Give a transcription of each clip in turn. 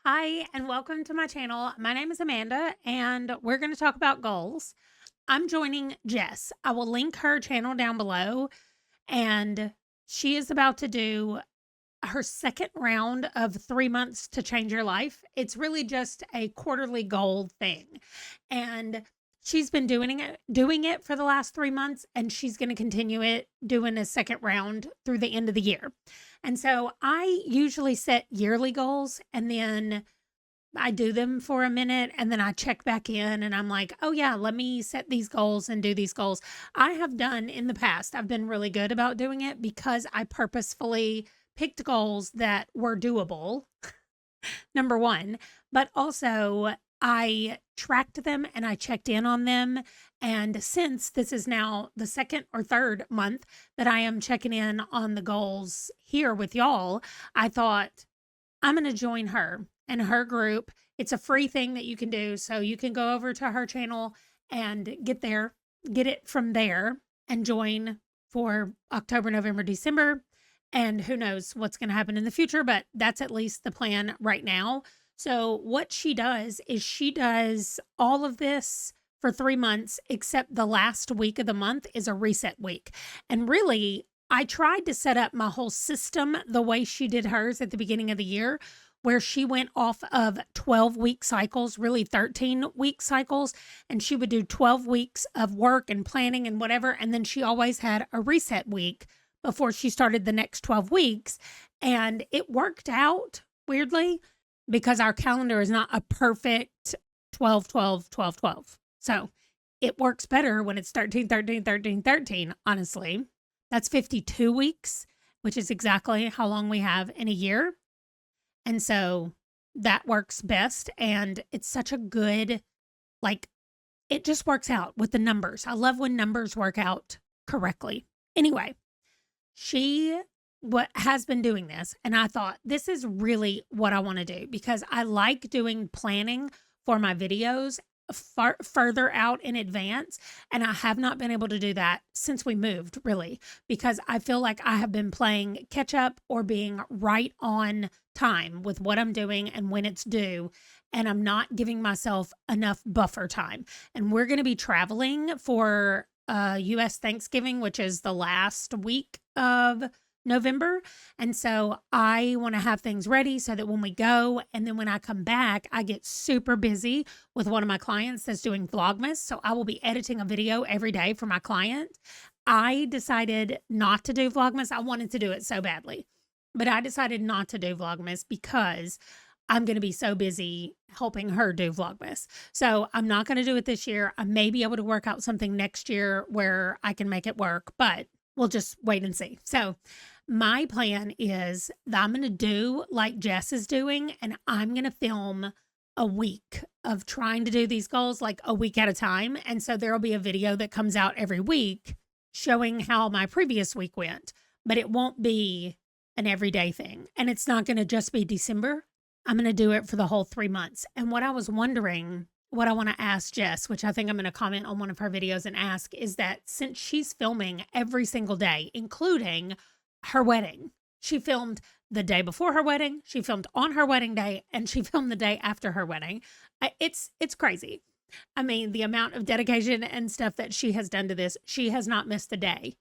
Hi, and welcome to my channel. My name is Amanda, and we're going to talk about goals. I'm joining Jess. I will link her channel down below, and she is about to do her second round of 3 months to change your life. It's really just a quarterly goal thing. And she's been doing it for the last 3 months, and she's going to continue it doing a second round through the end of the year. And so I usually set yearly goals, and then I do them for a minute, and then I check back in and I'm like, oh, yeah, let me set these goals and do these goals. I have done in the past, I've been really good about doing it because I purposefully picked goals that were doable, number one, but also I tracked them and I checked in on them. And since this is now the second or third month that I am checking in on the goals here with y'all, I thought I'm going to join her and her group. It's a free thing that you can do. So you can go over to her channel and get it from there and join for October, November, December. And who knows what's going to happen in the future, but that's at least the plan right now. So what she does is she does all of this for 3 months, except the last week of the month is a reset week. And really, I tried to set up my whole system the way she did hers at the beginning of the year, where she went off of 12-week cycles, really 13-week cycles, and she would do 12 weeks of work and planning and whatever. And then she always had a reset week before she started the next 12 weeks. And it worked out weirdly because our calendar is not a perfect 12, 12, 12, 12. So it works better when it's 13, 13, 13, 13, honestly. That's 52 weeks, which is exactly how long we have in a year. And so that works best. And it's such a good, like, it just works out with the numbers. I love when numbers work out correctly. Anyway, she has been doing this, and I thought this is really what I want to do because I like doing planning for my videos further out in advance, and I have not been able to do that since we moved, really, because I feel like I have been playing catch up or being right on time with what I'm doing and when it's due, and I'm not giving myself enough buffer time. And we're going to be traveling for US Thanksgiving, which is the last week of November. And so I want to have things ready so that when we go and then when I come back, I get super busy with one of my clients that's doing Vlogmas. So I will be editing a video every day for my client. I decided not to do Vlogmas. I wanted to do it so badly, but I decided not to do Vlogmas because I'm going to be so busy helping her do Vlogmas. So I'm not going to do it this year. I may be able to work out something next year where I can make it work, but we'll just wait and see. So my plan is that I'm going to do like Jess is doing, and I'm going to film a week of trying to do these goals like a week at a time. And so there'll be a video that comes out every week showing how my previous week went, but it won't be an everyday thing. And it's not going to just be December. I'm going to do it for the whole 3 months. And what I was wondering, what I want to ask Jess, which I think I'm going to comment on one of her videos and ask, is that since she's filming every single day, including her wedding, she filmed the day before her wedding, she filmed on her wedding day, and she filmed the day after her wedding. It's crazy. I mean, the amount of dedication and stuff that she has done to this, she has not missed a day.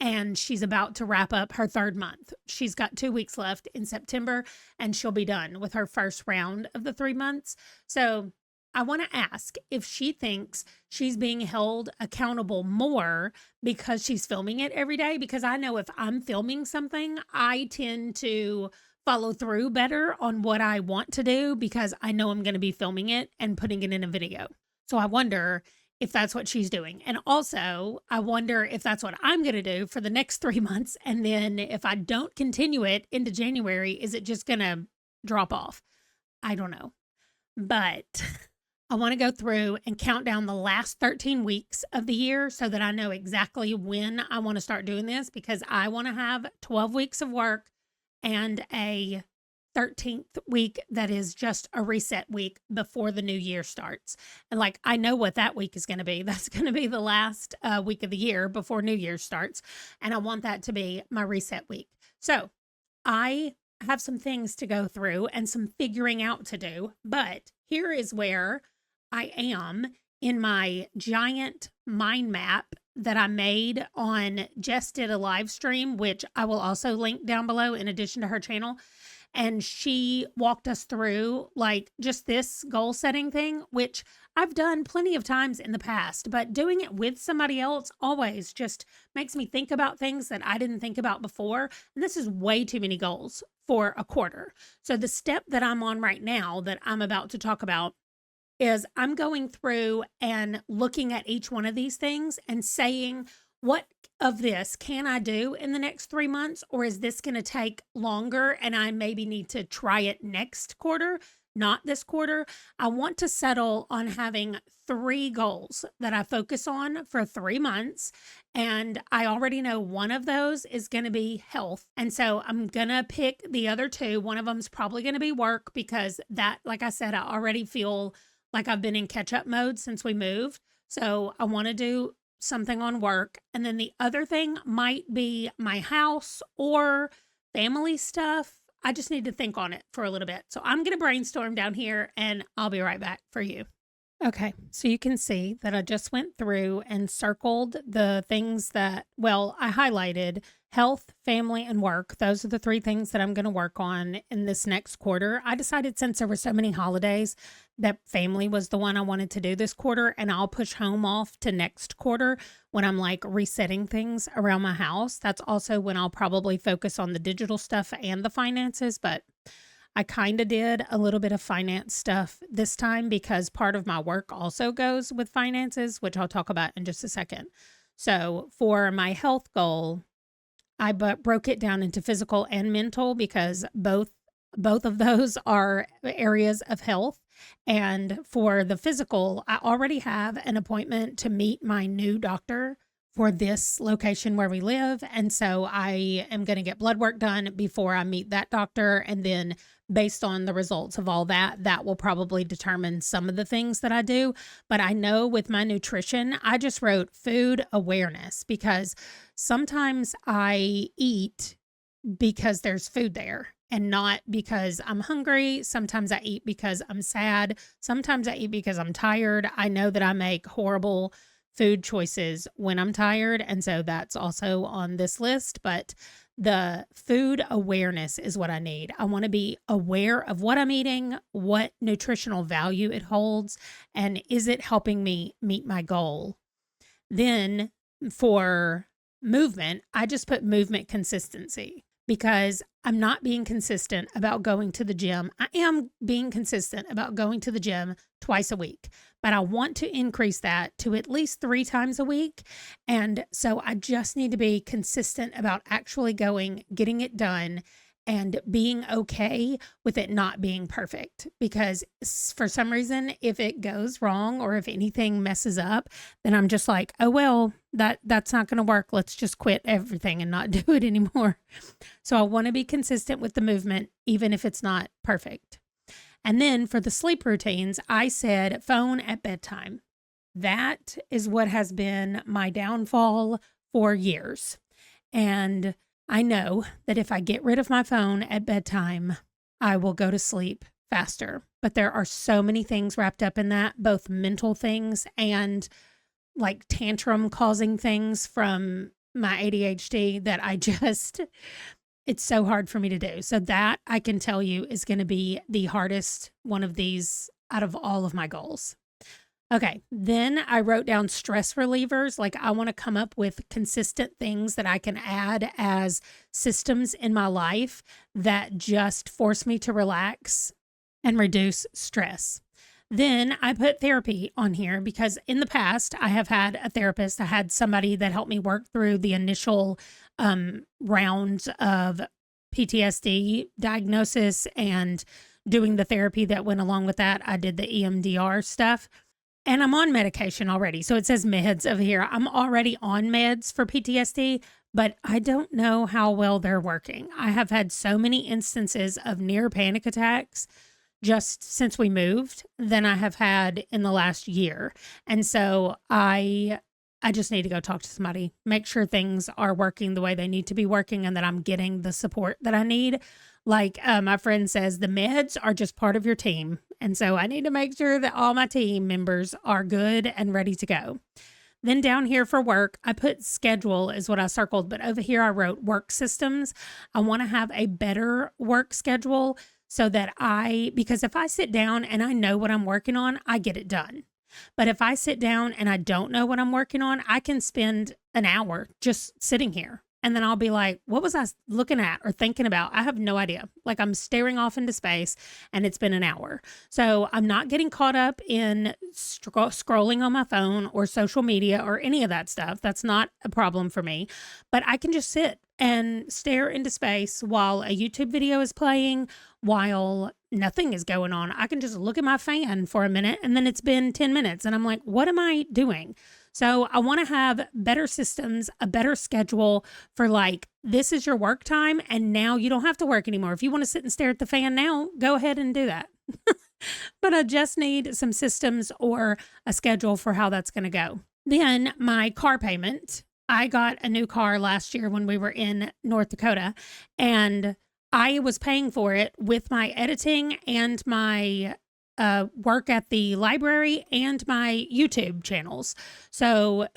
And she's about to wrap up her third month. She's got 2 weeks left in September, and she'll be done with her first round of the 3 months. So I want to ask if she thinks she's being held accountable more because she's filming it every day. Because I know if I'm filming something, I tend to follow through better on what I want to do because I know I'm going to be filming it and putting it in a video. So I wonder if that's what she's doing. And also, I wonder if that's what I'm going to do for the next 3 months. And then if I don't continue it into January, is it just going to drop off? I don't know. But I want to go through and count down the last 13 weeks of the year so that I know exactly when I want to start doing this, because I want to have 12 weeks of work and a 13th week that is just a reset week before the new year starts. And like, I know what that week is going to be. That's going to be the last week of the year before New Year starts. And I want that to be my reset week. So I have some things to go through and some figuring out to do. But here is where I am in my giant mind map that I made on Jess did a live stream, which I will also link down below in addition to her channel. And she walked us through like just this goal setting thing, which I've done plenty of times in the past, but doing it with somebody else always just makes me think about things that I didn't think about before. And this is way too many goals for a quarter. So the step that I'm on right now that I'm about to talk about is I'm going through and looking at each one of these things and saying, what of this can I do in the next 3 months? Or is this going to take longer and I maybe need to try it next quarter, not this quarter? I want to settle on having 3 goals that I focus on for 3 months. And I already know one of those is going to be health. And so I'm going to pick the other 2. One of them is probably going to be work because that, like I said, I already feel like I've been in catch-up mode since we moved. So I want to do something on work. And then the other thing might be my house or family stuff. I just need to think on it for a little bit. So I'm going to brainstorm down here and I'll be right back for you. Okay, so you can see that I just went through and circled the things that, well, I highlighted health, family, and work. Those are the 3 things that I'm going to work on in this next quarter. I decided since there were so many holidays that family was the one I wanted to do this quarter, and I'll push home off to next quarter when I'm like resetting things around my house. That's also when I'll probably focus on the digital stuff and the finances, but I kind of did a little bit of finance stuff this time because part of my work also goes with finances, which I'll talk about in just a second. So for my health goal, I broke it down into physical and mental because both of those are areas of health. And for the physical, I already have an appointment to meet my new doctor for this location where we live. And so I am going to get blood work done before I meet that doctor. And then based on the results of all that, that will probably determine some of the things that I do. But I know with my nutrition, I just wrote food awareness because sometimes I eat because there's food there and not because I'm hungry. Sometimes I eat because I'm sad. Sometimes I eat because I'm tired. I know that I make horrible food choices when I'm tired. And so that's also on this list, but the food awareness is what I need. I want to be aware of what I'm eating, what nutritional value it holds, and is it helping me meet my goal? Then for movement, I just put movement consistency because I'm not being consistent about going to the gym. I am being consistent about going to the gym twice a week, but I want to increase that to at least 3 times a week. And so I just need to be consistent about actually going, getting it done, and being okay with it not being perfect. Because for some reason, if it goes wrong or if anything messes up, then I'm just like, oh, well, that's not going to work. Let's just quit everything and not do it anymore. So I want to be consistent with the movement, even if it's not perfect. And then for the sleep routines, I said phone at bedtime. That is what has been my downfall for years. And I know that if I get rid of my phone at bedtime, I will go to sleep faster. But there are so many things wrapped up in that, both mental things and like tantrum causing things from my ADHD that it's so hard for me to do. So that I can tell you is going to be the hardest one of these out of all of my goals. Okay, then I wrote down stress relievers. Like I want to come up with consistent things that I can add as systems in my life that just force me to relax and reduce stress. Then I put therapy on here because in the past I have had a therapist. I had somebody that helped me work through the initial rounds of PTSD diagnosis and doing the therapy that went along with that. I did the EMDR stuff. And I'm on medication already. So it says meds over here. I'm already on meds for PTSD, but I don't know how well they're working. I have had so many instances of near panic attacks just since we moved than I have had in the last year. And so I just need to go talk to somebody, make sure things are working the way they need to be working and that I'm getting the support that I need. Like my friend says, the meds are just part of your team. And so I need to make sure that all my team members are good and ready to go. Then down here for work, I put schedule is what I circled, but over here I wrote work systems. I want to have a better work schedule so that because if I sit down and I know what I'm working on, I get it done. But if I sit down and I don't know what I'm working on, I can spend an hour just sitting here. And then I'll be like, what was I looking at or thinking about? I have no idea. Like I'm staring off into space and it's been an hour. So I'm not getting caught up in scrolling on my phone or social media or any of that stuff. That's not a problem for me. But I can just sit and stare into space while a YouTube video is playing, while nothing is going on. I can just look at my fan for a minute and then it's been 10 minutes and I'm like, what am I doing? So I want to have better systems, a better schedule for like, this is your work time and now you don't have to work anymore. If you want to sit and stare at the fan now, go ahead and do that. But I just need some systems or a schedule for how that's going to go. Then my car payment. I got a new car last year when we were in North Dakota, and I was paying for it with my editing and my work at the library and my YouTube channels. So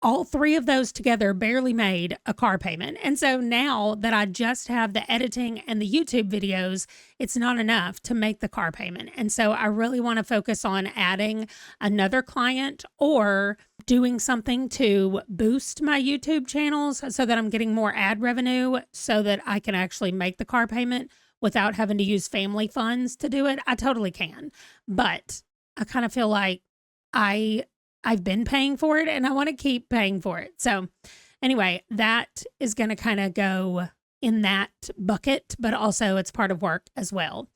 all three of those together barely made a car payment. And so now that I just have the editing and the YouTube videos, it's not enough to make the car payment. And so I really want to focus on adding another client or doing something to boost my YouTube channels so that I'm getting more ad revenue so that I can actually make the car payment without having to use family funds to do it. I totally can. But I kind of feel like I've been paying for it and I want to keep paying for it. So anyway, that is going to kind of go in that bucket, but also it's part of work as well.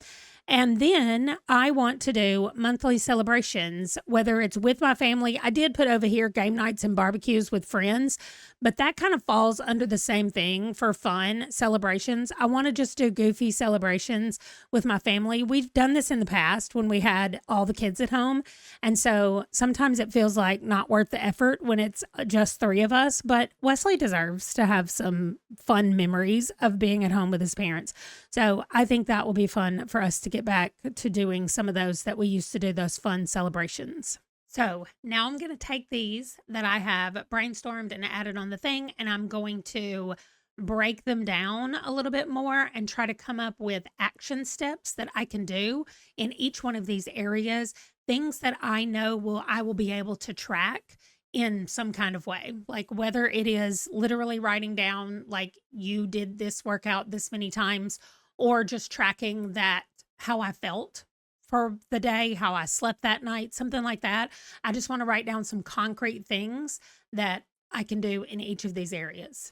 And then I want to do monthly celebrations, whether it's with my family. I did put over here game nights and barbecues with friends, but that kind of falls under the same thing for fun celebrations. I want to just do goofy celebrations with my family. We've done this in the past when we had all the kids at home. And so sometimes it feels like not worth the effort when it's just three of us, but Wesley deserves to have some fun memories of being at home with his parents. So I think that will be fun for us to get back to doing some of those that we used to do, those fun celebrations. So now I'm going to take these that I have brainstormed and added on the thing, and I'm going to break them down a little bit more and try to come up with action steps that I can do in each one of these areas, things that I know I will be able to track in some kind of way, like whether it is literally writing down like you did this workout this many times, or just tracking that how I felt for the day, how I slept that night, something like that. I just want to write down some concrete things that I can do in each of these areas.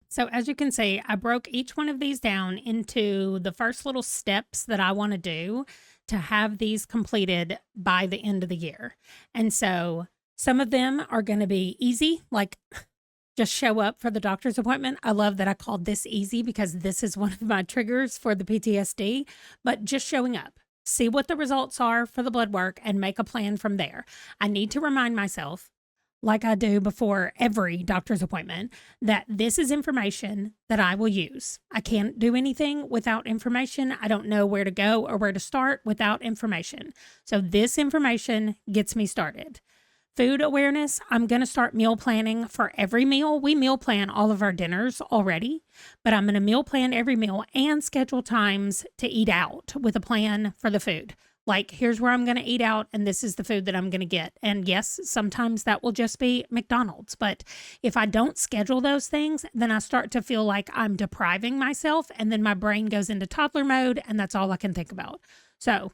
So as you can see, I broke each one of these down into the first little steps that I want to do to have these completed by the end of the year. And so some of them are going to be easy, like just show up for the doctor's appointment. I love that I called this easy because this is one of my triggers for the PTSD, but just showing up, see what the results are for the blood work and make a plan from there. I need to remind myself, like I do before every doctor's appointment, that this is information that I will use. I can't do anything without information. I don't know where to go or where to start without information. So this information gets me started. Food awareness, I'm going to start meal planning for every meal. We meal plan all of our dinners already, but I'm going to meal plan every meal and schedule times to eat out with a plan for the food. Like, here's where I'm going to eat out, and this is the food that I'm going to get. And yes, sometimes that will just be McDonald's. But if I don't schedule those things, then I start to feel like I'm depriving myself, and then my brain goes into toddler mode, and that's all I can think about. So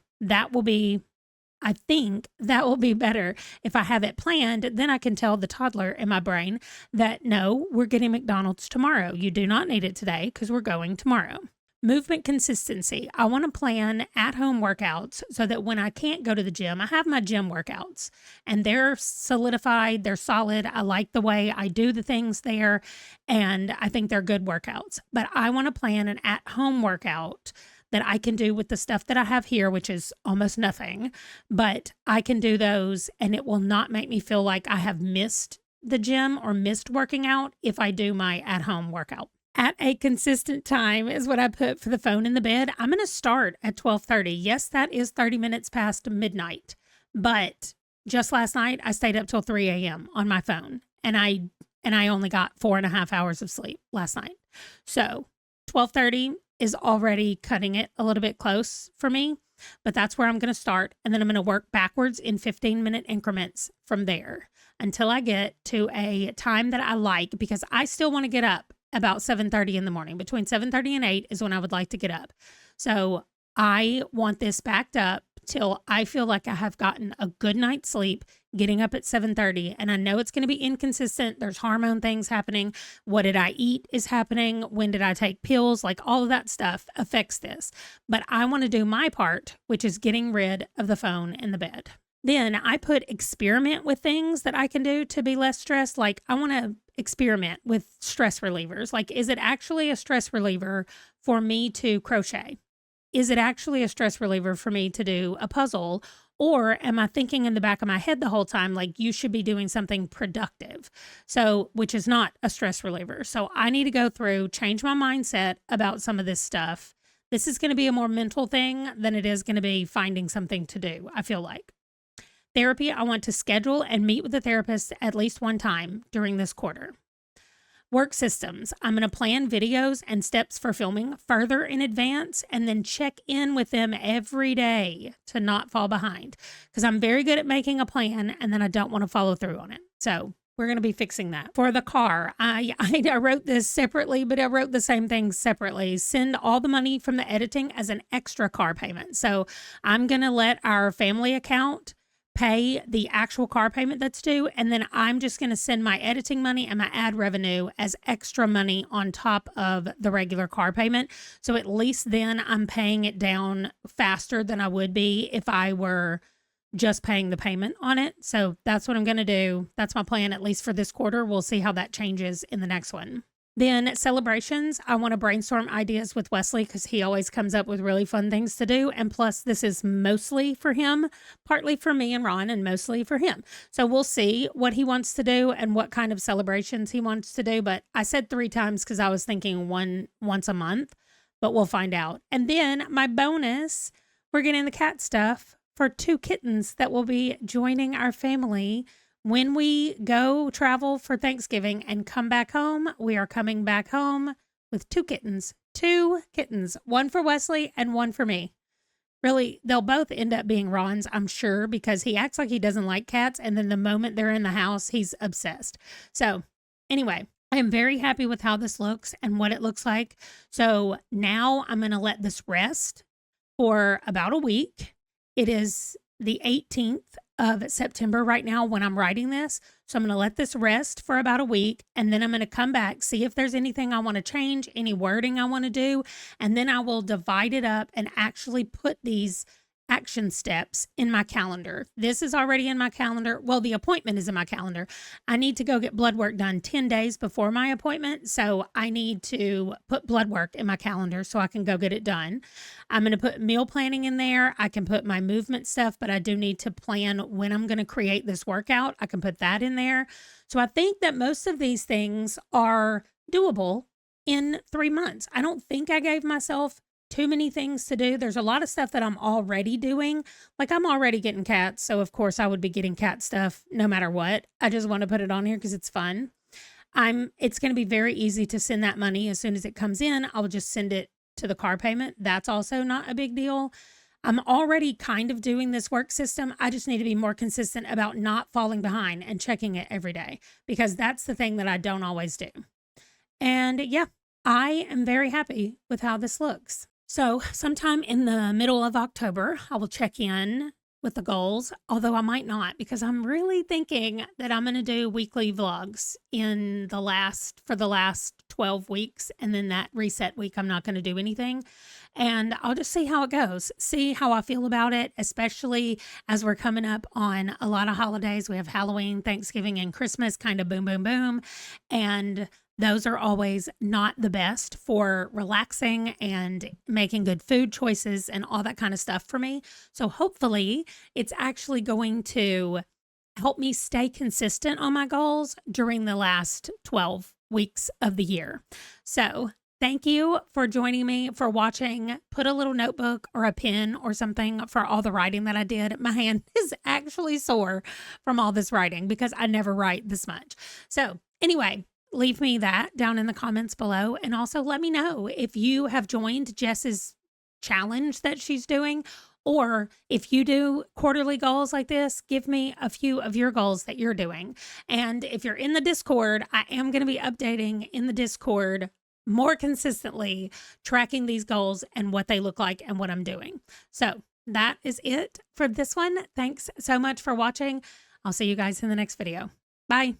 I think that will be better if I have it planned. Then I can tell the toddler in my brain that, no, we're getting McDonald's tomorrow. You do not need it today because we're going tomorrow. Movement consistency. I want to plan at-home workouts so that when I can't go to the gym, I have my gym workouts and they're solidified, they're solid. I like the way I do the things there, and I think they're good workouts. But I want to plan an at-home workout that I can do with the stuff that I have here, which is almost nothing, but I can do those and it will not make me feel like I have missed the gym or missed working out if I do my at-home workout. At a consistent time is what I put for the phone in the bed. I'm going to start at 12:30. Yes, that is 30 minutes past midnight. But just last night I stayed up till 3 a.m. on my phone, and I only got 4.5 hours of sleep last night. So 12:30 is already cutting it a little bit close for me, but that's where I'm going to start. And then I'm going to work backwards in 15-minute increments from there until I get to a time that I like, because I still want to get up about 7:30 in the morning. Between 7:30 and 8 is when I would like to get up. So I want this backed up till I feel like I have gotten a good night's sleep, getting up at 7:30. And I know it's going to be inconsistent. There's hormone things happening. What did I eat is happening. When did I take pills? Like, all of that stuff affects this. But I want to do my part, which is getting rid of the phone in the bed. Then I put experiment with things that I can do to be less stressed. Like, I want to experiment with stress relievers. Like, is it actually a stress reliever for me to crochet? Is it actually a stress reliever for me to do a puzzle? Or am I thinking in the back of my head the whole time, like, you should be doing something productive? So, which is not a stress reliever. So I need to go through, change my mindset about some of this stuff. This is going to be a more mental thing than it is going to be finding something to do, I feel like. Therapy, I want to schedule and meet with a therapist at least one time during this quarter. Work systems, I'm going to plan videos and steps for filming further in advance and then check in with them every day to not fall behind, because I'm very good at making a plan and then I don't want to follow through on it. So we're going to be fixing that. For the car, I wrote this separately, but I wrote the same thing separately. Send all the money from the editing as an extra car payment. So I'm going to let our family account pay the actual car payment that's due, and then I'm just going to send my editing money and my ad revenue as extra money on top of the regular car payment. So at least then I'm paying it down faster than I would be if I were just paying the payment on it. So that's what I'm going to do. That's my plan, at least for this quarter. We'll see how that changes in the next one. Then celebrations, I want to brainstorm ideas with Wesley because he always comes up with really fun things to do. And plus, this is mostly for him, partly for me and Ron, and mostly for him. So we'll see what he wants to do and what kind of celebrations he wants to do. But I said 3 times because I was thinking once a month, but we'll find out. And then my bonus, we're getting the cat stuff for 2 kittens that will be joining our family. When we go travel for Thanksgiving and come back home, we are coming back home with 2 kittens. 2 kittens, one for Wesley and one for me. Really, they'll both end up being Ron's, I'm sure, because he acts like he doesn't like cats. And then the moment they're in the house, he's obsessed. So anyway, I am very happy with how this looks and what it looks like. So now I'm going to let this rest for about a week. It is the 18th of September right now when I'm writing this. So I'm going to let this rest for about a week, and then I'm going to come back, see if there's anything I want to change, any wording I want to do, and then I will divide it up and actually put these action steps in my calendar. This is already in my calendar. Well, the appointment is in my calendar. I need to go get blood work done 10 days before my appointment. So I need to put blood work in my calendar so I can go get it done. I'm going to put meal planning in there. I can put my movement stuff, but I do need to plan when I'm going to create this workout. I can put that in there. So I think that most of these things are doable in 3 months. I don't think I gave myself too many things to do. There's a lot of stuff that I'm already doing. Like, I'm already getting cats. So of course I would be getting cat stuff no matter what. I just want to put it on here because it's fun. It's going to be very easy to send that money as soon as it comes in. I'll just send it to the car payment. That's also not a big deal. I'm already kind of doing this work system. I just need to be more consistent about not falling behind and checking it every day, because that's the thing that I don't always do. And yeah, I am very happy with how this looks. So sometime in the middle of October, I will check in with the goals, although I might not, because I'm really thinking that I'm going to do weekly vlogs for the last 12 weeks. And then that reset week, I'm not going to do anything. And I'll just see how it goes, see how I feel about it, especially as we're coming up on a lot of holidays. We have Halloween, Thanksgiving, and Christmas, kind of boom, boom, boom. And those are always not the best for relaxing and making good food choices and all that kind of stuff for me. So hopefully it's actually going to help me stay consistent on my goals during the last 12 weeks of the year. So thank you for joining me, for watching. Put a little notebook or a pen or something for all the writing that I did. My hand is actually sore from all this writing because I never write this much. So anyway, leave me that down in the comments below. And also let me know if you have joined Jess's challenge that she's doing, or if you do quarterly goals like this, give me a few of your goals that you're doing. And if you're in the Discord, I am going to be updating in the Discord more consistently, tracking these goals and what they look like and what I'm doing. So that is it for this one. Thanks so much for watching. I'll see you guys in the next video. Bye.